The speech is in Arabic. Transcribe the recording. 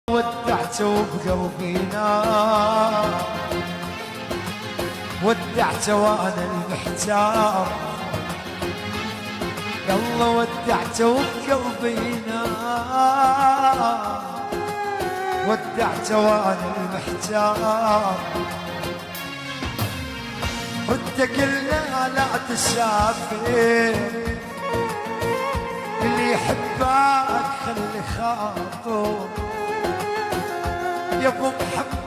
ودعته بقلبي نار، ودعته وانا المحتار، يلا ودعته بقلبي نار، ودعته وانا المحتار. رد قلنا لا تسافر، اللي يحبك خلي خاطر يا ابو محمد